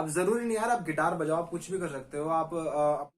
अब जरूरी नहीं यार आप गिटार बजाओ, आप कुछ भी कर सकते हो। आप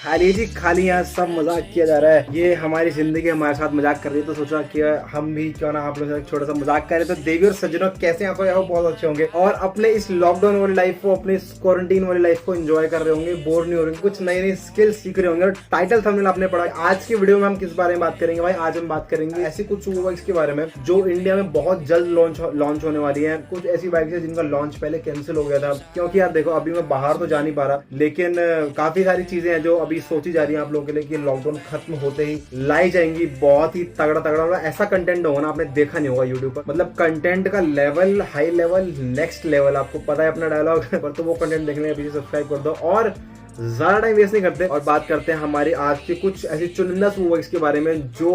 खाली जी खाली, यहाँ सब मजाक किया जा रहा है। ये हमारी जिंदगी हमारे साथ मजाक कर रही है, तो सोचा कि हम भी क्यों ना आप लोगों से छोटा सा मजाक करें। तो देवी और सज्जनों कैसे हैं आप? बहुत अच्छे होंगे और अपने इस लॉकडाउन वाली लाइफ को, अपने इस क्वारंटीन वाली लाइफ को एंजॉय कर रहे होंगे, बोर नहीं हो रहे होंगे, कुछ नई नई स्किल सीख रहे होंगे। और टाइटल थंबनेल आपने पढ़ा। आज की वीडियो में हम किस बारे में बात करेंगे भाई? आज हम बात करेंगे ऐसी कुछ बाइक्स के बारे में जो इंडिया में बहुत जल्द लॉन्च होने वाली है। कुछ ऐसी बाइक्स है जिनका लॉन्च पहले कैंसिल हो गया था, क्योंकि यार देखो अभी मैं बाहर तो जा नहीं पा रहा, लेकिन काफी सारी चीजें हैं जो अभी सोची जा रही है आप लोगों के लिए कि लॉकडाउन खत्म होते ही लाई जाएंगी। बहुत ही तगड़ा तगड़ा ऐसा कंटेंट होगा ना, आपने देखा नहीं होगा यूट्यूब पर। मतलब कंटेंट का level, high level, next level. आपको पता है अपना डायलॉग पर, तो वो कंटेंट देखने के पीछे सब्सक्राइब कर दो। और ज्यादा टाइम वेस्ट नहीं करते और बात करते हैं हमारे आज के कुछ ऐसी चुनिंदा बाइक्स के बारे में जो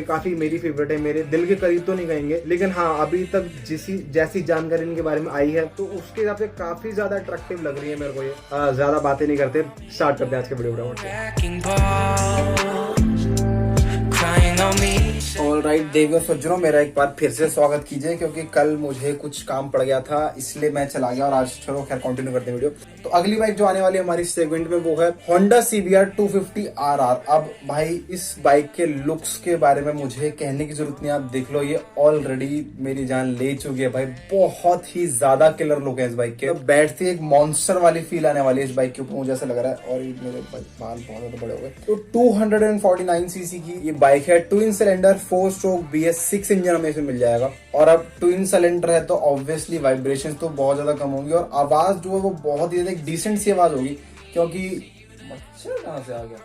काफी मेरी फेवरेट है, मेरे दिल के करीब तो नहीं कहेंगे, लेकिन हाँ अभी तक जैसी जानकारी इनके बारे में आई है तो उसके हिसाब से काफी ज्यादा अट्रैक्टिव लग रही है मेरे को ये। ज्यादा बातें नहीं करते, स्टार्ट करते हैं आज के वीडियो। ऑलराइट देवियों सज्जनों, मेरा एक बार फिर से स्वागत कीजिए, क्योंकि कल मुझे कुछ काम पड़ गया था इसलिए मैं चला गया और आज चलो खैर कंटिन्यू करते हैं वीडियो। तो अगली बाइक जो आने वाली है हमारी सेगमेंट में वो है Honda CBR 250RR। अब भाई इस बाइक के लुक्स के बारे में मुझे कहने की जरूरत नहीं, आप देख लो, ये ऑलरेडी मेरी जान ले चुकी है भाई। बहुत ही ज्यादा किलर लुक है इस बाइक के। तो बैठती एक मॉन्स्टर वाली फील आने वाली है इस बाइक के ऊपर, मुझे ऐसा लग रहा है। और मेरे बाल बहुत ज्यादा बड़े हो गए। तो 249cc की ये बाइक है। Twin cylinder 4 stroke BS6 engine हमें इसमें मिल जाएगा। और अब ट्विन सिलेंडर है तो ऑब्वियसली वाइब्रेशन तो बहुत ज्यादा कम होंगी और आवाज जो है वो बहुत ही एक डिसेंट सी आवाज होगी, क्योंकि मच्छर कहां से आ गया।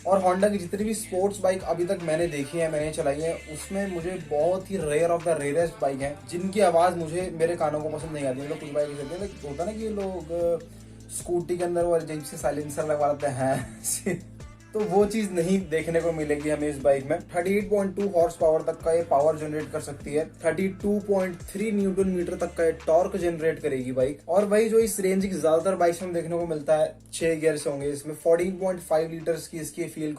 और होंडा की जितनी भी स्पोर्ट्स बाइक अभी तक मैंने देखी है, मैंने चलाई है, उसमें मुझे बहुत ही rare of the rarest bike है जिनकी आवाज मुझे मेरे कानों को पसंद नहीं आती। कुछ बाइक ऐसे होता ना कि लोग स्कूटी के अंदर वो अजीब से साइलेंसर लगवा लेते हैं तो वो चीज नहीं देखने को मिलेगी हमें इस बाइक में। 38.2 हॉर्स पावर तक का ये पावर जनरेट कर सकती है। 32.3 न्यूटन मीटर तक का ये टॉर्क जनरेट करेगी बाइक। और वही जो इस रेंज की ज्यादातर बाइक्स में देखने को मिलता है, 6 गियर्स होंगे इसमें। 14.5 लीटर्स की इसकी फ्यूल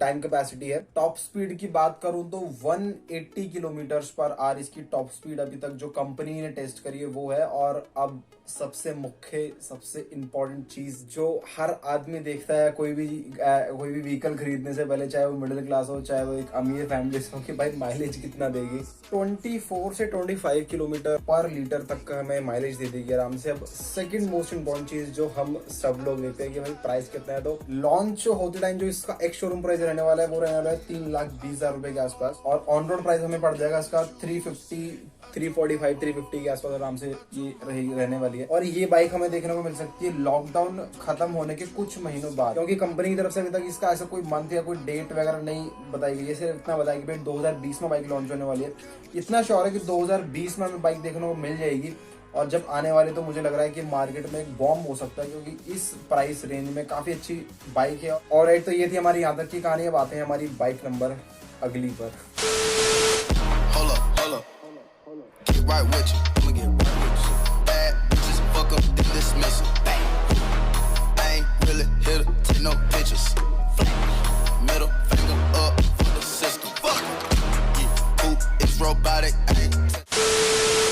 टैंक कैपेसिटी है। टॉप स्पीड की बात करूं तो 180 किलोमीटर पर आवर इसकी टॉप स्पीड अभी तक जो कंपनी ने टेस्ट करी है वो है। और अब सबसे मुख्य, सबसे इंपॉर्टेंट चीज जो हर आदमी देखता है कोई भी व्हीकल खरीदने से पहले, चाहे वो मिडिल क्लास हो चाहे वो एक अमीर फैमिली से हो, कि भाई माइलेज कितना देगी। 24 से 25 किलोमीटर पर लीटर तक का हमें माइलेज दे देगी आराम से। अब सेकंड मोस्ट इंपॉर्टेंट चीज जो हम सब लोग देखते हैं कि भाई प्राइस कितना है, तो लॉन्च होते टाइम जो इसका एक शोरूम प्राइस रहने वाला है वो रहने वाला है 3,20,000 रुपए के आसपास। और ऑन रोड प्राइस हमें पड़ जाएगा इसका 345, 350 के आसपास आराम से ये रहने वाली है। और ये बाइक हमें देखने को मिल सकती है लॉकडाउन खत्म होने के कुछ महीनों बाद, क्योंकि कंपनी की तरफ से अभी तक इसका ऐसा कोई मंथ या कोई डेट वगैरह नहीं बताई गई है। सिर्फ इतना बताया कि भाई 2020 में बाइक लॉन्च होने वाली है। इतना श्योर है कि 2020 में हमें बाइक देखने को मिल जाएगी। और जब आने वाले तो मुझे लग रहा है कि मार्केट में एक बॉम्ब हो सकता है, क्योंकि इस प्राइस रेंज में काफी अच्छी बाइक है। और एक तो ये थी हमारी यहाँ तक की कहानी। अब आते हैं हमारी बाइक नंबर अगली पर। Right with you. I'ma get right with you. Bad bitches fuck up and dismiss them. I ain't really here to take no pictures. Middle finger up for the system. Fuck. Poop is robotic.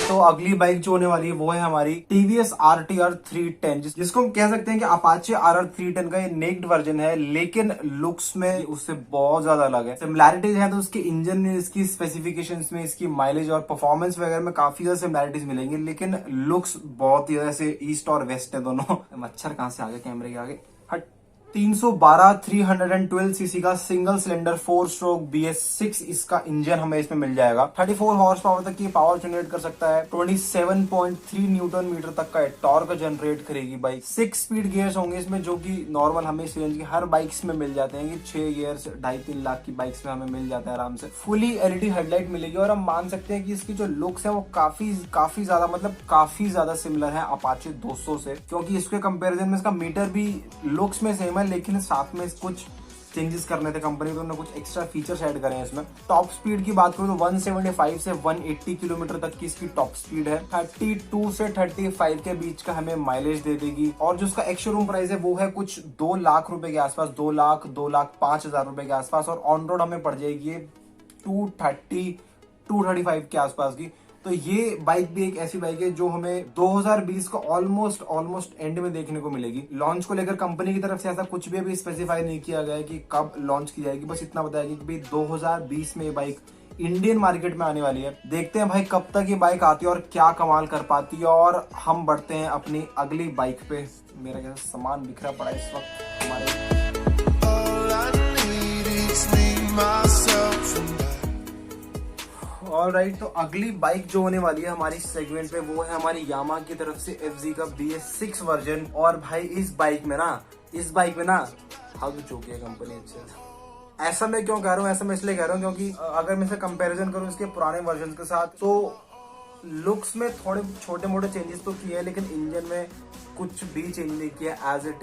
तो अगली bike जो होने वाली है वो है हमारी TVS RTR 310, जिसको हम कह सकते हैं कि अपाचे RR 310 का ये नेक्ड वर्जन है, लेकिन लुक्स में उससे बहुत ज्यादा अलग है। सिमिलैरिटीज है तो उसके इंजन में, इसकी स्पेसिफिकेशंस में, इसकी माइलेज और परफॉर्मेंस वगैरह में काफी ज्यादा सिमिलैरिटीज मिलेंगी, लेकिन लुक्स बहुत ही ऐसे ईस्ट और वेस्ट है दोनों। मच्छर कहां से आ गया कैमरे के आगे, हट। 312 सीसी का सिंगल सिलेंडर 4 स्ट्रोक BS6 इसका इंजन हमें इसमें मिल जाएगा। 34 हॉर्स पावर तक की पावर जनरेट कर सकता है। 27.3 न्यूटन मीटर तक का टॉर्क जनरेट करेगी बाइक। 6 स्पीड गियर्स होंगे इसमें, जो कि नॉर्मल हमें इस रेंज की हर बाइक्स में मिल जाते हैं। 6 गियर्स 2.5-3 लाख की बाइक्स में हमें मिल जाता है आराम से। फुली LED हेडलाइट मिलेगी और हम मान सकते हैं कि इसकी जो लुक्स है वो काफी ज्यादा सिमिलर है अपाचे 200 से, क्योंकि इसके कंपेरिजन में इसका मीटर भी लुक्स में सेम है, लेकिन साथ में कुछ चेंजेस करने थे कंपनी, तो उन्होंने कुछ एक्स्ट्रा फीचर्स ऐड करे हैं इसमें। टॉप स्पीड की बात करूँ तो 175 से 180 किलोमीटर तक की इसकी टॉप स्पीड है। 32 से 35 के बीच का हमें माइलेज दे देगी। और जो उसका एक्स शोरूम प्राइस है वो है कुछ 2 लाख रुपए के आसपास, 2,05,000 रुपए के आसपास। और ऑन रोड हमें पड़ जाएगी 235 के आसपास की। तो ये बाइक भी एक ऐसी बाइक है जो हमें 2020 का ऑलमोस्ट एंड में देखने को मिलेगी। लॉन्च को लेकर कंपनी की तरफ से ऐसा कुछ भी अभी स्पेसिफाई नहीं किया गया है कि कब लॉन्च की जाएगी, बस इतना बताया कि भाई 2020 में ये बाइक इंडियन मार्केट में आने वाली है। देखते हैं भाई कब तक ये बाइक आती है और क्या कमाल कर पाती है। और हम बढ़ते हैं अपनी अगली बाइक पे। मेरा क्या सामान बिखरा पड़ा है इस वक्त हमारे। ऑलराइट, तो अगली बाइक जो होने वाली है हमारी सेगमेंट पे वो है हमारी यामाहा की तरफ से FZ का BS6 वर्जन। और भाई इस बाइक में ना हग चुकी है कंपनी अच्छे से। ऐसा मैं क्यों कह रहा हूँ, ऐसा मैं इसलिए कह रहा हूँ क्योंकि अगर मैं इसे कंपैरिजन करूँ इसके पुराने वर्जन के साथ, तो लुक्स में थोड़े छोटे मोटे चेंजेस तो किए हैं, लेकिन इंजन में कुछ भी चेंज नहीं किया। एज इट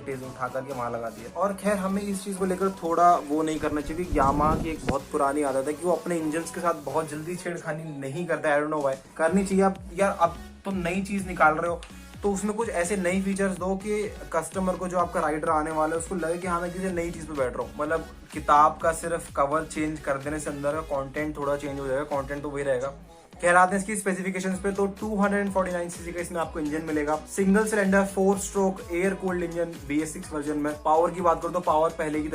इज उठा करके वहां लगा दिया। और खैर हमें इस चीज को लेकर थोड़ा वो नहीं करना चाहिए। यामाहा की एक बहुत पुरानी आदत है कि वो अपने इंजन के साथ बहुत जल्दी छेड़खानी नहीं करता। I don't know why. करनी चाहिए। आप यार अब तो नई चीज निकाल रहे हो तो उसमें कुछ ऐसे नई फीचर्स दो कि कस्टमर को, जो आपका राइडर आने वाला है, उसको लगे कि हाँ मैं किसी नई चीज पे बैठ रहा हूँ। मतलब किताब का सिर्फ कवर चेंज कर देने से अंदर का कंटेंट थोड़ा चेंज हो जाएगा, कंटेंट तो वही रहेगा। खैर आते हैं इसकी स्पेसिफिकेशंस पे, तो 249 सीसी का इसमें आपको इंजन मिलेगा। Single cylinder 4 stroke air cooled engine BS6 version में। पावर की बात करो तो पावर पहले की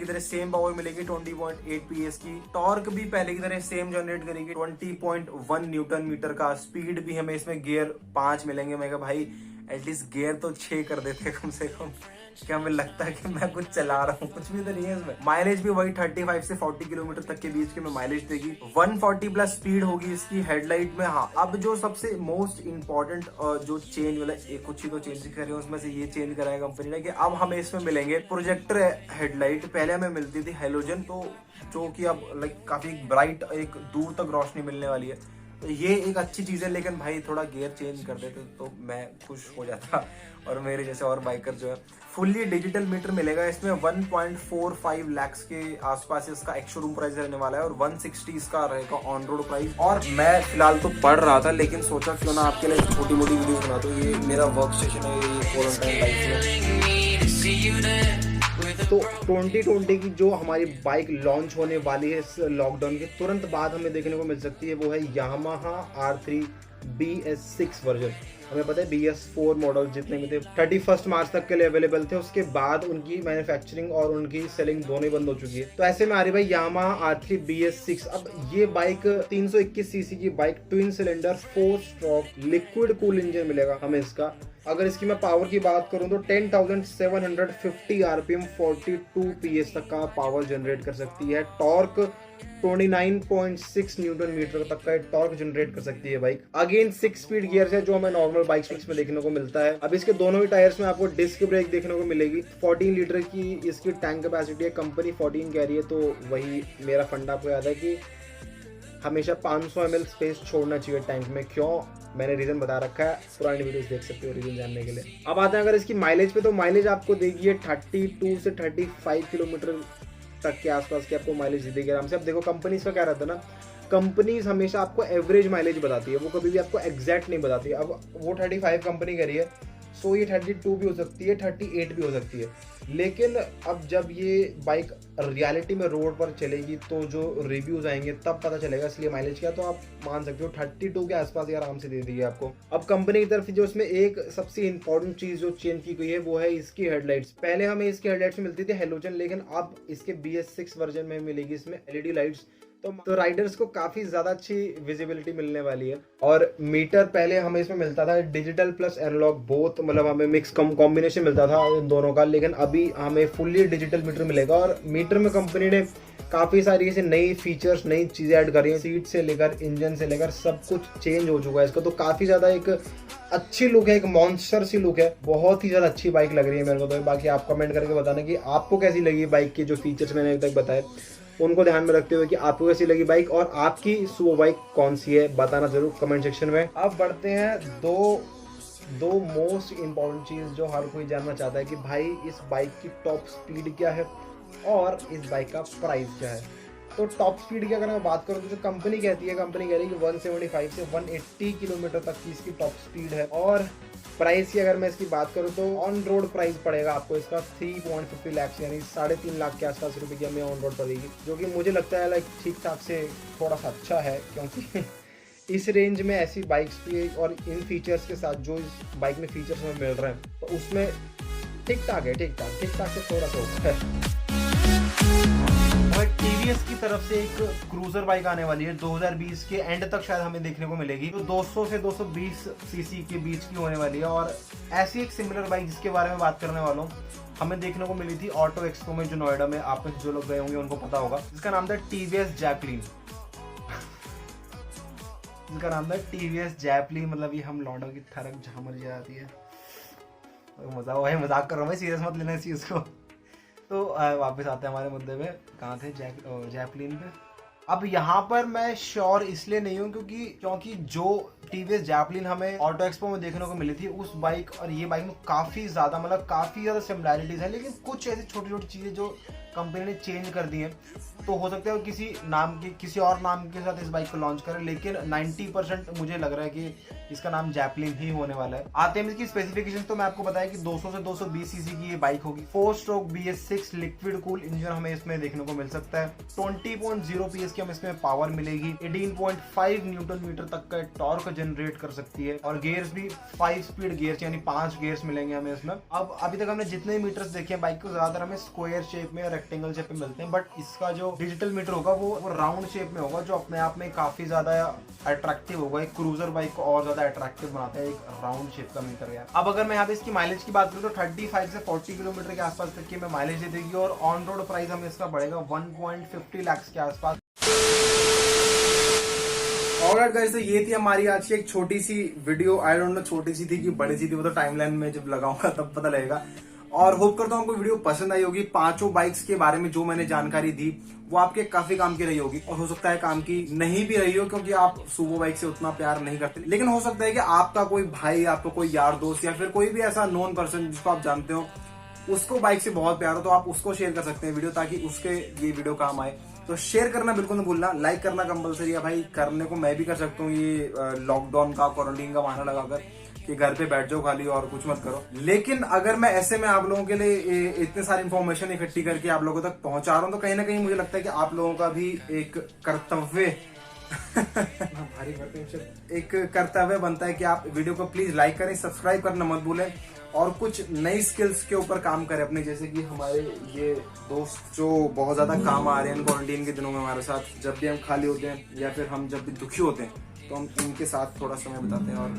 तरह सेम पावर मिलेगी 20.8 PS की। टॉर्क भी पहले की तरह सेम जनरेट करेगी 20.1 न्यूटन मीटर का। स्पीड भी हमें इसमें गियर 5 मिलेंगे। मैं कहा भाई एटलीस्ट गियर तो 6 कर देते कम से कम, क्या हमें लगता है कि मैं कुछ चला रहा हूँ, कुछ भी तो नहीं है इसमें। माइलेज भी वही 35 से 40 किलोमीटर तक के बीच के में माइलेज देगी। 140 प्लस स्पीड होगी इसकी हेडलाइट में। हाँ, अब जो सबसे मोस्ट इंपॉर्टेंट जो चेंज वाला कुछ ही तो चेंज करे, उसमें से ये चेंज कराया कंपनी ने कि अब हमें इसमें मिलेंगे प्रोजेक्टर हेडलाइट। पहले हमें मिलती थी हेलोजन, तो जो कि अब काफी ब्राइट, एक दूर तक रोशनी मिलने वाली है। तो ये एक अच्छी चीज है, लेकिन भाई थोड़ा गियर चेंज कर देते तो मैं खुश हो जाता। और मेरे जैसे और बाइकर जो है, फुल्ली डिजिटल मीटर मिलेगा इसमें। 1.45 लाख के आसपास इसका एक्स शोरूम प्राइस रहने वाला है और 160 इसका रहेगा ऑन रोड प्राइस। और मैं फिलहाल तो पढ़ रहा था, लेकिन सोचा क्यों ना आपके लिए छोटी मोटी वीडियो बना दूं। ये मेरा वर्क स्टेशन है, ये क्वारंटाइन लाइफ है। तो 2020 की जो हमारी बाइक लॉन्च होने वाली है इस लॉकडाउन के तुरंत बाद हमें देखने को मिल सकती है, वो है यामाहा R3 BS6 वर्जन। हमें पता है BS4 मॉडल जितने में थे 31 मार्च तक के लिए अवेलेबल थे। उसके बाद उनकी मैन्युफैक्चरिंग और उनकी सेलिंग दोनों ही बंद हो चुकी है। तो ऐसे में आ रही भाई यामाहा R3 BS6। अब ये बाइक 321 सीसी की bike, twin cylinder 4 stroke liquid cool engine मिलेगा हमें इसका। अगर इसकी मैं पावर की बात करूं तो 10,750 RPM 42 PS तक का पावर जनरेट कर सकती है। टॉर्क 29.6 न्यूटन मीटर तक का टॉर्क जनरेट कर सकती है बाइक। अगेन 6 स्पीड गियर्स है जो हमें नॉर्मल बाइक्स में देखने को मिलता है। अब इसके दोनों ही टायर्स में आपको डिस्क ब्रेक देखने को मिलेगी। 14 लीटर की इसकी टैंक कैपेसिटी है, कंपनी 14 कह रही है। तो वही मेरा फंडा आपको याद है कि हमेशा 500 ml स्पेस छोड़ना चाहिए टैंक में। क्यों, मैंने रीजन बता रखा है, पुरानी वीडियोस देख सकते हो रीजन जानने के लिए। अब आते हैं अगर इसकी माइलेज पे, तो माइलेज आपको देगी 32 से 35 किलोमीटर तक के आसपास की आपको माइलेज देगी आराम से। अब देखो कंपनीज का क्या रहता है ना, कंपनीज हमेशा आपको एवरेज माइलेज बताती है, वो कभी भी आपको एग्जैक्ट नहीं बताती है। अब वो 35 कंपनी करी है, सो ये 32 भी हो सकती है, 38 भी हो सकती है। लेकिन अब जब ये बाइक रियलिटी में रोड पर चलेगी तो जो रिव्यूज आएंगे तब पता चलेगा, इसलिए माइलेज क्या तो आप मान सकते हो 32 के आसपास आराम से दे देगी आपको। अब कंपनी की तरफ से जो इसमें एक सबसे इंपॉर्टेंट चीज जो चेंज की गई है वो है इसकी हेडलाइट्स। पहले हमें इसकी हेडलाइट्स मिलती थी हेलोजन, लेकिन अब इसके BS6 वर्जन में मिलेगी इसमें LED लाइट्स। तो राइडर्स को काफी ज्यादा अच्छी विजिबिलिटी मिलने वाली है। और मीटर पहले हमें इसमें मिलता था डिजिटल प्लस एनालॉग बोथ, मतलब हमें मिक्स कॉम्बिनेशन मिलता था इन दोनों का, लेकिन अभी हमें फुल्ली डिजिटल मीटर मिलेगा। और मीटर में कंपनी ने काफी सारी ऐसी नई फीचर्स, नई चीजें ऐड करी हैं। सीट से लेकर इंजन से लेकर सब कुछ चेंज हो चुका है इसका। तो काफी ज्यादा एक अच्छी लुक है, एक मॉन्स्टर सी लुक है, बहुत ही ज्यादा अच्छी बाइक लग रही है मेरे को। तो बाकी आप कमेंट करके बताना कि आपको कैसी लगी बाइक के जो फीचर्स मैंने अभी तक बताए, उनको ध्यान में रखते हुए कि आपको कैसी लगी बाइक और आपकी सुबह बाइक कौन सी है, बताना जरूर कमेंट सेक्शन में। अब बढ़ते हैं दो दो मोस्ट इम्पॉर्टेंट चीज़ जो हर कोई जानना चाहता है कि भाई इस बाइक की टॉप स्पीड क्या है और इस बाइक का प्राइस क्या है। तो टॉप स्पीड की अगर मैं बात करूँ तो कंपनी कहती है, कंपनी कह रही है कि 175 से 180 किलोमीटर तक की इसकी टॉप स्पीड है। और प्राइस की अगर मैं इसकी बात करूँ तो ऑन रोड प्राइस पड़ेगा आपको इसका 3.50 लाख यानी 3.5 लाख के आसपास रुपये की हमें ऑन रोड पड़ेगी, जो कि मुझे लगता है लाइक ठीक ठाक से थोड़ा सा अच्छा है, क्योंकि इस रेंज में ऐसी बाइक्स भी और इन फीचर्स के साथ जो इस बाइक में फीचर्स हमें मिल रहे हैं तो उसमें ठीक ठाक है, ठीक ठाक से थोड़ा सा होता है। और टीवीएस की तरफ से एक क्रूजर बाइक आने वाली है 2020 के एंड तक शायद हमें देखने को मिलेगी, तो 200 से 220 सीसी के बीच की होने वाली है। और ऐसी एक सिमिलर बाइक जिसके बारे में बात करने वाला हूँ हमें देखने को मिली थी ऑटो एक्सपो में जो नोएडा में, आप में जो लोग गए होंगे उनको पता होगा, जिसका नाम था टीवीएस जैपलिन। जिसका नाम था टीवीएस जैपलिन, मतलब ये हम लौंडों की थरक झामर जाती है। मजाक कर रहा हूँ, सीरियस मत लेना इस चीज को। तो वापस आते हैं हमारे मुद्दे पे, कहाँ थे, जैपलिन पे। अब यहाँ पर मैं श्योर इसलिए नहीं हूँ क्योंकि जो टीवीएस जैपलिन हमें ऑटो एक्सपो में देखने को मिली थी उस बाइक और ये बाइक में काफी ज्यादा सिमिलैरिटीज है, लेकिन कुछ ऐसी छोटी छोटी चीजें जो कंपनी ने चेंज कर दी है। तो हो सकता है वो किसी और नाम के साथ इस बाइक को लॉन्च करें, लेकिन 90% मुझे लग रहा है कि इसका नाम जैपलिन ही होने वाला है। आते हैं इसकी स्पेसिफिकेशन, तो मैं आपको बताया कि 200 से 220 सीसी की ये बाइक होगी। 4 stroke BS6 liquid cool engine हमें इसमें देखने को मिल सकता है। 20.0 PS की हमें इसमें पावर मिलेगी। 18.5 न्यूटन मीटर तक का टॉर्क जनरेट कर सकती है और गियर्स भी 5 स्पीड गियर्स यानी 5 गियर्स मिलेंगे हमें इसमें। अब अभी तक हमने जितने मीटर्स देखे हैं बाइक को, ज्यादातर हमें स्क्वायर शेप में, रेक्टेंगल शेप में मिलते हैं, बट इसका जो डिजिटल मीटर होगा वो राउंड शेप में होगा, जो अपने आप में काफी ज्यादा अट्रैक्टिव होगा। एक क्रूजर बाइक को और ज्यादा अट्रैक्टिव बनाता है एक राउंड शेप का मीटर यार। अब अगर मैं यहाँ पे इसकी माइलेज की बात करूँ तो 35 से 40 किलोमीटर के आसपास तक की हमें माइलेज दे देगी और ऑन रोड प्राइस हमें इसका पड़ेगा 1.50 लाख के आसपास। ऑलराइट गाइस, तो ये थी हमारी आज की एक छोटी सी वीडियो। आई डोंट नो छोटी सी थी कि बड़ी सी थी, वो तो टाइमलाइन में जब लगाऊंगा तब पता लगेगा। और होप करता हूँ आपको वीडियो पसंद आई होगी। पांचों बाइक्स के बारे में जो मैंने जानकारी दी वो आपके काफी काम की रही होगी, और हो सकता है काम की नहीं भी रही हो क्योंकि आप सुमो बाइक से उतना प्यार नहीं करते, लेकिन हो सकता है कि आपका कोई भाई, आपका कोई यार दोस्त या फिर कोई भी ऐसा नोन पर्सन जिसको आप जानते हो उसको बाइक से बहुत प्यार हो, तो आप उसको शेयर कर सकते हैं वीडियो, ताकि उसके ये वीडियो काम आए। तो शेयर करना बिल्कुल नहीं भूलना, लाइक करना कंपलसरी है भाई। करने को मैं भी कर सकता हूँ ये लॉकडाउन का, क्वारंटीन का बहाना लगाकर कि घर पे बैठ जाओ खाली और कुछ मत करो। लेकिन अगर मैं ऐसे में आप लोगों के लिए इतने सारी इन्फॉर्मेशन इकट्ठी करके आप लोगों तक पहुंचा रहा हूं, तो कहीं ना कहीं मुझे लगता है कि आप लोगों का भी एक कर्तव्य एक कर्तव्य बनता है कि आप वीडियो को प्लीज लाइक करें, सब्सक्राइब करना मत भूलें और कुछ नई स्किल्स के ऊपर काम करें अपने। जैसे कि हमारे ये दोस्त जो बहुत ज्यादा काम आ रहे हैं क्वारंटीन के दिनों में हमारे साथ, जब भी हम खाली होते हैं या फिर हम जब भी दुखी होते हैं तो हम इनके साथ थोड़ा समय बिताते हैं और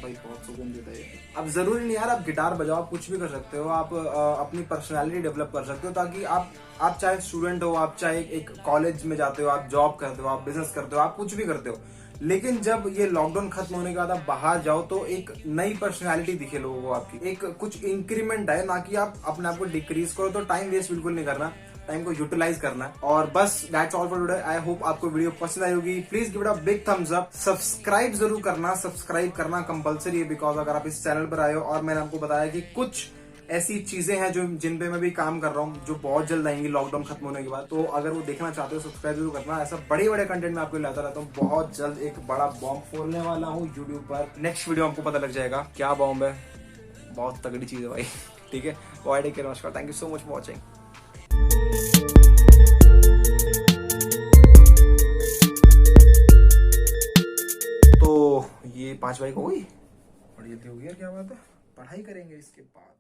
भाई बहुत सुकून देता है। अब जरूरी नहीं यार आप गिटार बजाओ, आप कुछ भी कर सकते हो, आप अपनी पर्सनालिटी डेवलप कर सकते हो, ताकि आप चाहे स्टूडेंट हो, आप चाहे एक कॉलेज में जाते हो, आप जॉब करते हो, आप बिजनेस करते हो, आप कुछ भी करते हो, लेकिन जब ये लॉकडाउन खत्म होने के बाद आप बाहर जाओ तो एक नई पर्सनालिटी दिखे लोगों को आपकी, एक कुछ इंक्रीमेंट है, ना कि आप अपने आप को डिक्रीज करो। तो टाइम वेस्ट बिल्कुल नहीं करना, टाइम को यूटिलाइज करना है। और बस that's all for today. I hope आपको वीडियो पसंद आई होगी। Please give it a big thumbs up. Subscribe जरूर करना, सब्सक्राइब करना कंपलसरी है, बिकॉज अगर आप इस चैनल पर आए हो और मैंने आपको बताया कि कुछ ऐसी चीजें हैं जो जिन पे मैं भी काम कर रहा हूँ, जो बहुत जल्द आएंगी लॉकडाउन खत्म होने के बाद, तो अगर वो देखना चाहते हो सब्सक्राइब जरूर करना। ऐसा बड़े बड़े कंटेंट में आपको लाता रहता हूँ। बहुत जल्द एक बड़ा बॉम्ब फोड़ने वाला हूँ यूट्यूब पर। नेक्स्ट वीडियो आपको पता लग जाएगा क्या बॉम्ब है, बहुत तगड़ी चीज है भाई। ठीक है, बाय, टेक केयर, नमस्कार, thank you so much for watching. तो ये 5 बाइक हो गई, बड़ी जल्दी हो गई यार, क्या बात है। पढ़ाई करेंगे इसके बाद।